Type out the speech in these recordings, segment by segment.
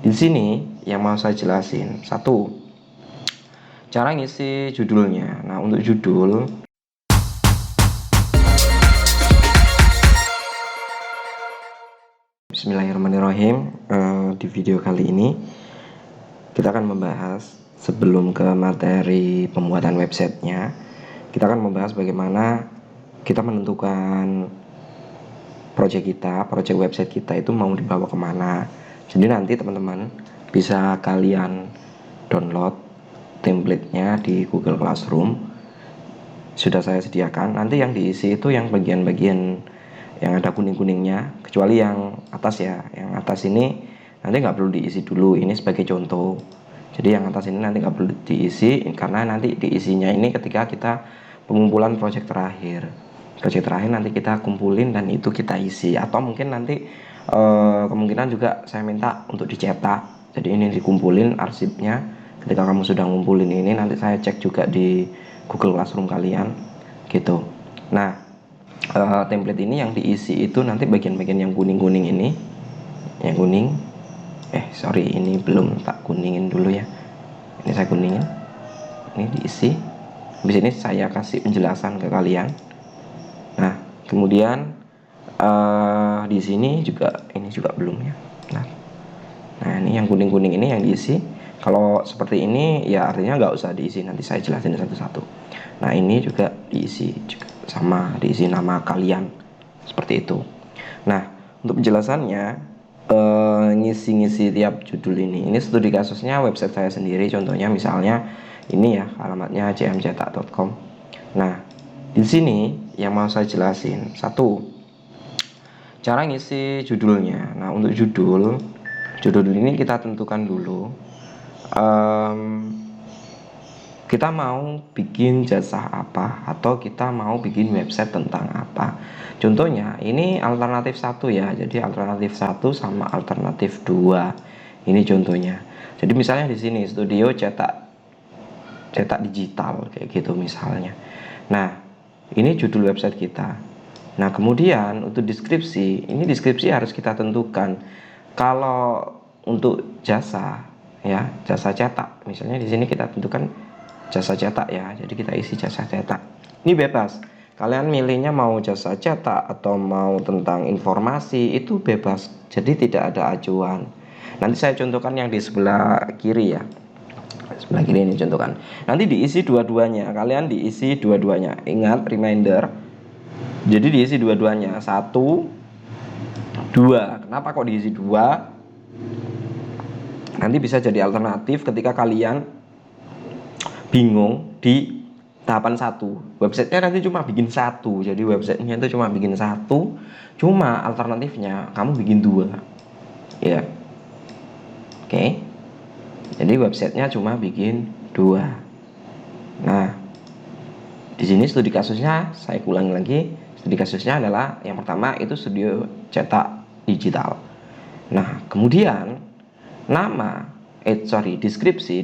Di sini yang mau saya jelasin, satu, cara ngisi judulnya. Nah, untuk judul, Bismillahirrahmanirrahim. Di video kali ini kita akan membahas, sebelum ke materi pembuatan websitenya, kita akan membahas bagaimana kita menentukan project website kita itu mau dibawa kemana. Jadi nanti teman-teman bisa kalian download template-nya di Google Classroom, sudah saya sediakan. Nanti yang diisi itu yang bagian-bagian yang ada kuning-kuningnya, kecuali yang atas ya. Yang atas ini nanti nggak perlu diisi dulu, ini sebagai contoh. Jadi yang atas ini nanti nggak perlu diisi, karena nanti diisinya ini ketika kita pengumpulan project terakhir nanti kita kumpulin dan itu kita isi. Atau mungkin nanti kemungkinan juga saya minta untuk dicetak, jadi ini dikumpulin arsipnya. Ketika kamu sudah ngumpulin ini, nanti saya cek juga di Google Classroom kalian gitu. Nah, template ini yang diisi itu nanti bagian-bagian yang kuning-kuning ini, yang kuning, sorry, ini belum tak kuningin dulu ya, ini saya kuningin, ini diisi. Habis ini saya kasih penjelasan ke kalian. Nah, kemudian di sini juga, ini juga belum ya. Nah, ini yang kuning-kuning ini yang diisi. Kalau seperti ini ya artinya nggak usah diisi, nanti saya jelasin satu-satu. Nah, ini juga diisi juga sama, diisi nama kalian seperti itu. Nah, untuk penjelasannya, ngisi-ngisi tiap judul ini studi kasusnya website saya sendiri. Contohnya misalnya ini ya, alamatnya cmcetak.com. Nah, di sini yang mau saya jelasin, satu, cara ngisi judulnya. Nah, untuk judul ini kita tentukan dulu, kita mau bikin jasa apa, atau kita mau bikin website tentang apa. Contohnya ini alternatif 1 ya, jadi alternatif 1 sama alternatif 2 ini contohnya. Jadi misalnya di sini studio cetak digital kayak gitu misalnya. Nah, ini judul website kita. Nah, kemudian untuk deskripsi, ini deskripsi harus kita tentukan. Kalau untuk jasa ya, jasa cetak, misalnya di sini kita tentukan jasa cetak ya, jadi kita isi jasa cetak. Ini bebas, kalian milihnya mau jasa cetak atau mau tentang informasi, itu bebas, jadi tidak ada acuan. Nanti saya contohkan yang di sebelah kiri ya, sebelah kiri ini contohkan. Nanti diisi dua-duanya, kalian diisi dua-duanya. Ingat, reminder, jadi diisi dua-duanya, 1, 2. Kenapa kok diisi 2? Nanti bisa jadi alternatif ketika kalian bingung di tahapan 1. Websitenya nanti cuma bikin 1, jadi websitenya itu cuma bikin 1, cuma alternatifnya kamu bikin 2 ya. Oke. Jadi websitenya cuma bikin 2. Nah, di sini studi kasusnya saya ulangi lagi. Studi kasusnya adalah yang pertama itu studio cetak digital. Nah, kemudian nama, deskripsi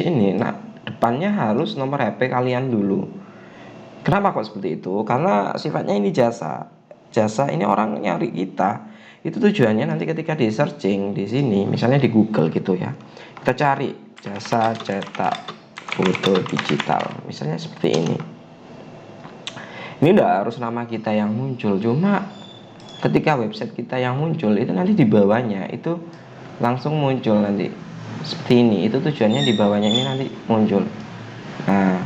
ini, nah, depannya harus nomor HP kalian dulu. Kenapa kok seperti itu? Karena sifatnya ini jasa ini orang nyari kita. Itu tujuannya nanti ketika di searching di sini, misalnya di Google gitu ya, kita cari jasa cetak foto digital, misalnya seperti ini. Ini udah harus nama kita yang muncul, cuma ketika website kita yang muncul itu nanti di bawahnya itu langsung muncul nanti seperti ini. Itu tujuannya di bawahnya ini nanti muncul. Nah,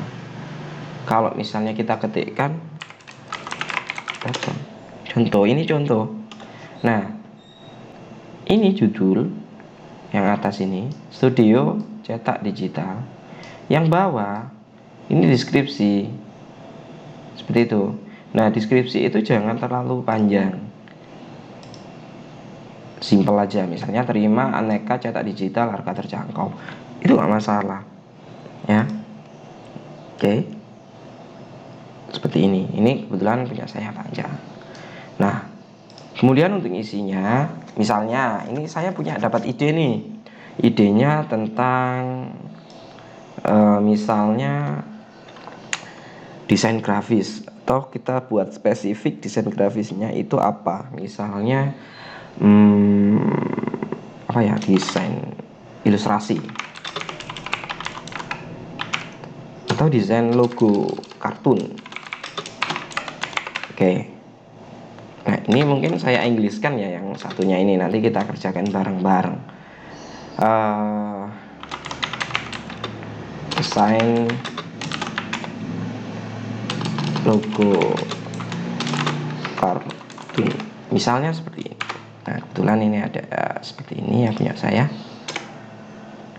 kalau misalnya kita ketikkan contoh, ini contoh. Nah, ini judul yang atas ini studio cetak digital, yang bawah ini deskripsi seperti itu. Nah, deskripsi itu jangan terlalu panjang, simple aja, misalnya terima aneka cetak digital harga terjangkau, itu nggak masalah ya. Oke, seperti ini kebetulan punya saya panjang. Nah, kemudian untuk isinya, misalnya ini saya punya dapat ide nih, idenya tentang misalnya desain grafis, atau kita buat spesifik desain grafisnya itu apa, misalnya apa ya, desain ilustrasi atau desain logo kartun. Oke. Nah, ini mungkin saya Inggriskan ya yang satunya ini, nanti kita kerjakan bareng-bareng. Desain logo kartun, misalnya seperti ini. Nah, kebetulan ini ada seperti ini ya punya saya.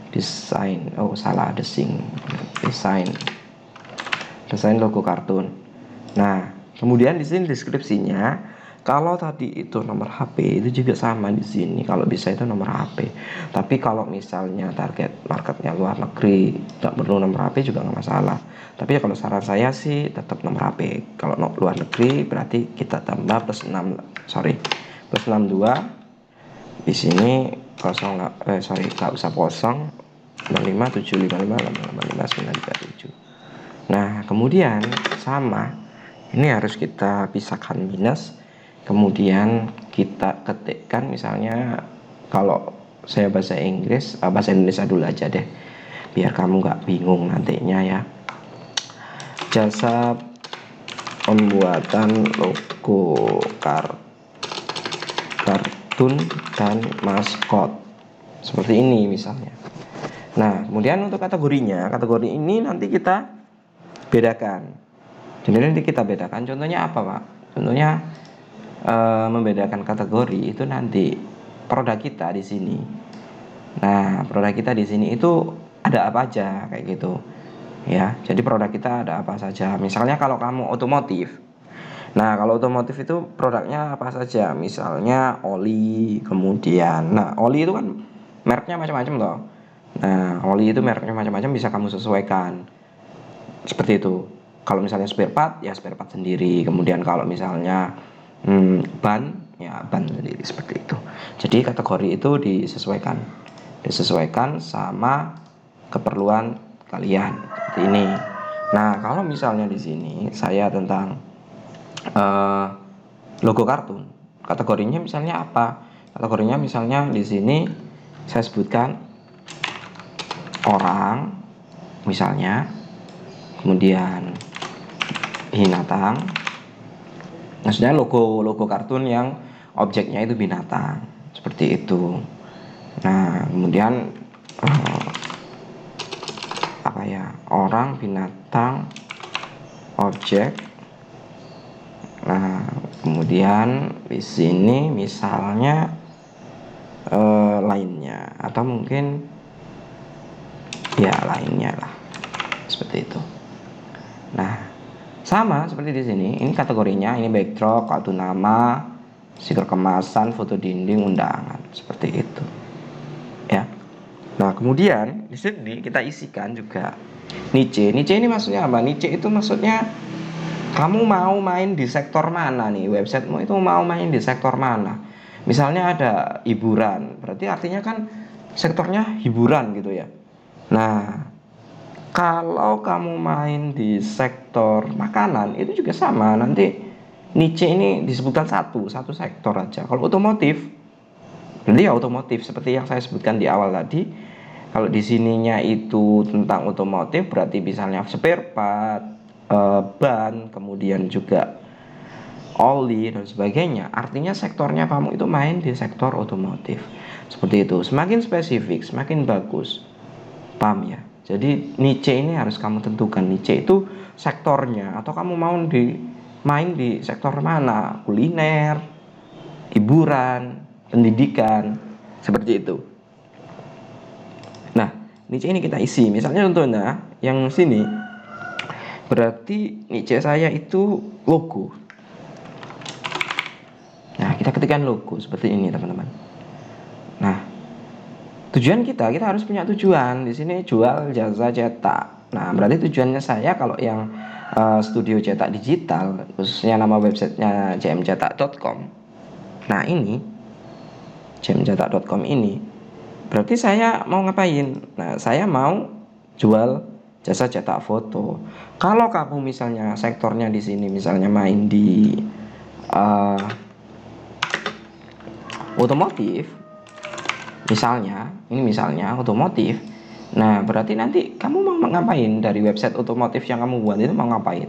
Desain, desain logo kartun. Nah, kemudian di sini deskripsinya, kalau tadi itu nomor HP, itu juga sama di sini. Kalau bisa itu nomor HP. Tapi kalau misalnya target marketnya luar negeri, tidak perlu nomor HP juga nggak masalah. Tapi ya kalau saran saya sih tetap nomor HP. Kalau luar negeri berarti kita tambah plus 62. Di sini nggak usah kosong. 6575585937. Nah, kemudian sama, ini harus kita pisahkan minus. Kemudian kita ketikkan, misalnya kalau saya bahasa Indonesia dulu aja deh, biar kamu nggak bingung nantinya ya. Jasa pembuatan logo kartun dan maskot, seperti ini misalnya. Nah, kemudian untuk kategori ini nanti kita bedakan. Jadi nanti kita bedakan. Contohnya apa, Pak? Contohnya membedakan kategori itu nanti produk kita di sini. Nah, produk kita di sini itu ada apa aja kayak gitu. Ya, jadi produk kita ada apa saja. Misalnya kalau kamu otomotif. Nah, kalau otomotif itu produknya apa saja? Misalnya oli, kemudian oli itu kan mereknya macam-macam loh. Nah, oli itu mereknya macam-macam, bisa kamu sesuaikan. Seperti itu. Kalau misalnya spare part, ya spare part sendiri. Kemudian kalau misalnya ban, ya ban sendiri, seperti itu. Jadi kategori itu disesuaikan sama keperluan kalian. Seperti ini. Nah, kalau misalnya di sini saya tentang logo kartun, kategorinya misalnya apa? Kategorinya misalnya di sini saya sebutkan orang, misalnya, kemudian binatang. Maksudnya logo kartun yang objeknya itu binatang, seperti itu. Nah, kemudian orang, binatang, objek. Nah, kemudian di sini misalnya lainnya, atau mungkin ya lainnya lah, seperti itu. Nah, sama seperti di sini, ini kategorinya, ini backdrop, kartu nama, stiker kemasan, foto dinding, undangan, seperti itu ya. Nah, kemudian di sini kita isikan juga niche ini maksudnya apa? Niche itu maksudnya kamu mau main di sektor mana nih, websitemu itu mau main di sektor mana. Misalnya ada hiburan, berarti artinya kan sektornya hiburan gitu ya. Nah, kalau kamu main di sektor makanan itu juga sama, nanti niche ini disebutkan satu sektor aja. Kalau otomotif, berarti ya otomotif seperti yang saya sebutkan di awal tadi. Kalau di sininya itu tentang otomotif, berarti misalnya spare part, ban, kemudian juga oli dan sebagainya. Artinya sektornya kamu itu main di sektor otomotif. Seperti itu. Semakin spesifik, semakin bagus. Paham ya? Jadi niche ini harus kamu tentukan. Niche itu sektornya, atau kamu mau main di sektor mana? Kuliner, hiburan, pendidikan, seperti itu. Nah, niche ini kita isi. Misalnya contohnya yang sini, berarti niche saya itu logo. Nah, kita ketikkan logo seperti ini, teman-teman. Nah, tujuan kita harus punya tujuan. Di sini jual jasa cetak. Nah, berarti tujuannya saya kalau yang studio cetak digital, khususnya nama websitenya jmcetak.com. Nah, ini jmcetak.com ini berarti saya mau ngapain? Nah, saya mau jual jasa cetak foto. Kalau kamu misalnya sektornya di sini misalnya main di otomotif, misalnya otomotif. Nah, berarti nanti kamu mau ngapain dari website otomotif yang kamu buat itu, mau ngapain?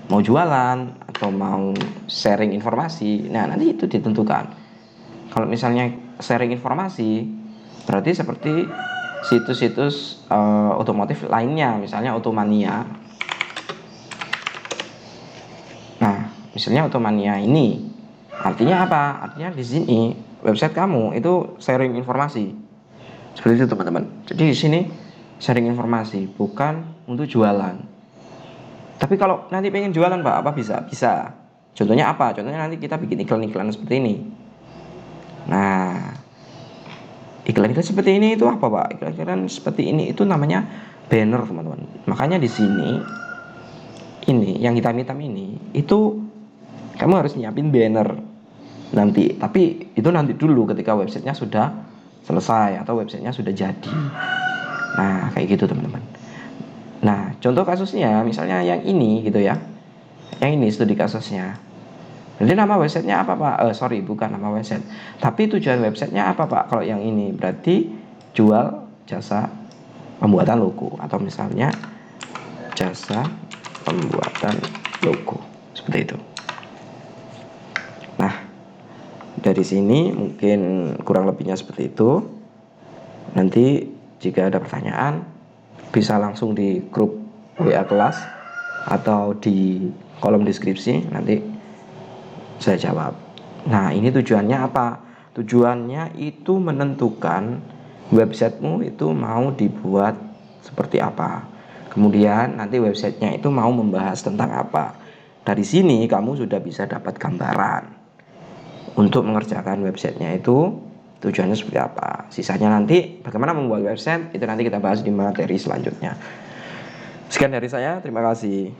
Mau jualan atau mau sharing informasi? Nah, nanti itu ditentukan. Kalau misalnya sharing informasi, berarti seperti situs-situs otomotif lainnya, misalnya Otomania. Nah, misalnya Otomania ini artinya apa? Artinya di sini website kamu itu sharing informasi. Seperti itu teman-teman. Jadi di sini sharing informasi, bukan untuk jualan. Tapi kalau nanti pengen jualan Pak, apa bisa? Bisa. Contohnya apa? Contohnya nanti kita bikin iklan-iklan seperti ini. Nah, iklan-iklan seperti ini itu apa Pak? Iklan-iklan seperti ini itu namanya banner teman-teman. Makanya di sini ini yang hitam-hitam ini itu kamu harus nyiapin banner nanti. Tapi itu nanti dulu ketika websitenya sudah selesai atau websitenya sudah jadi. Nah, kayak gitu teman-teman. Nah, contoh kasusnya misalnya yang ini gitu ya. Yang ini studi kasusnya. Jadi nama websitenya apa Pak? Sorry, bukan nama website. Tapi tujuan websitenya apa Pak? Kalau yang ini berarti jual jasa pembuatan logo, atau misalnya jasa pembuatan logo, seperti itu. Nah, dari sini mungkin kurang lebihnya seperti itu. Nanti jika ada pertanyaan bisa langsung di grup WA kelas atau di kolom deskripsi, nanti saya jawab. Nah, ini tujuannya apa? Tujuannya itu menentukan websitemu itu mau dibuat seperti apa. Kemudian nanti websitenya itu mau membahas tentang apa. Dari sini kamu sudah bisa dapat gambaran untuk mengerjakan websitenya itu tujuannya seperti apa. Sisanya nanti bagaimana membuat website itu nanti kita bahas di materi selanjutnya. Sekian dari saya, terima kasih.